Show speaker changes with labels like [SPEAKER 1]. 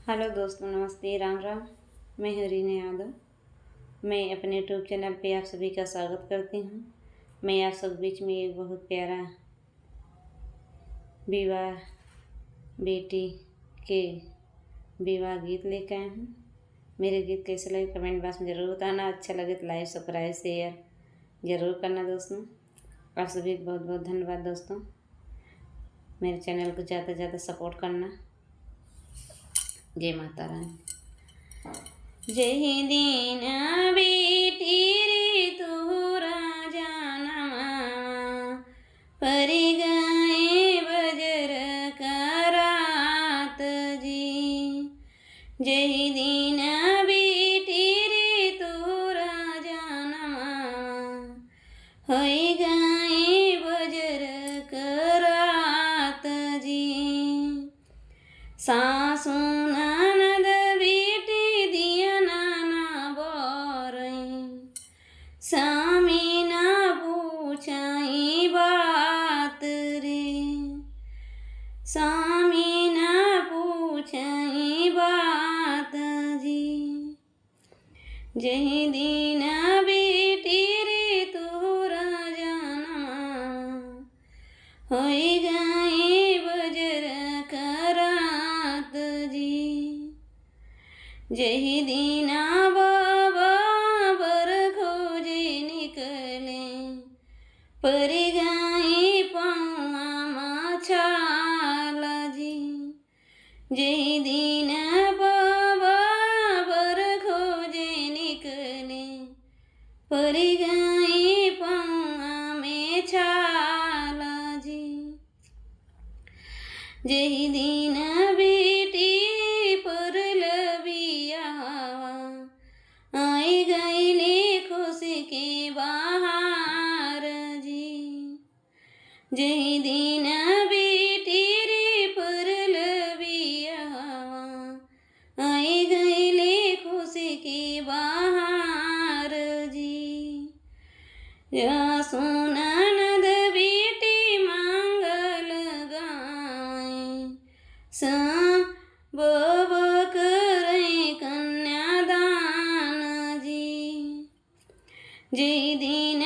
[SPEAKER 1] Hello दोस्तों, नमस्ते, राम राम। मैं हूँ रीना यादव। मैं अपने यूट्यूब चैनल पे आप सभी का स्वागत करती हूँ। मैं आप सब बीच में एक बहुत प्यारा विवाह बेटी के विवाह गीत लेकर आई हूँ। मेरे गीत कैसे लगे कमेंट बॉक्स में ज़रूर बताना। अच्छा लगे तो लाइक सब्सक्राइब शेयर ज़रूर करना दोस्तों। आप सभी को बहुत बहुत धन्यवाद दोस्तों। मेरे चैनल को ज़्यादा से ज़्यादा सपोर्ट करना। जय माता रानी। जय दीन बेटी रे तोरा जानमा परि गए बजर करात जी। जय दीन बेटी रे तोरा जानमा होई गए बजर करात जी। सासु ननद बेटी दिया नाना बोरई स्वामी ना पूछाई बात रे। स्वामी ना पूछाई बात जी। जय दीन बेटी रे तोरा जानमा होई गए बजर करात जी। जय दीना बाबा बर खोजे निकले परि गए पौआ माछाला जी। जय दीना बाबा बर खोजे निकले परि गए पौआ में छाला जी। जय दीन बेटी परल बियावा आई गईले खुशी के बहार जी। जय दीन बेटी रे परल बियावा आई गईले खुशी के बहार जी। या सुननद बेटी मंगल गाए सब करे कन्यादान जी। जय दीन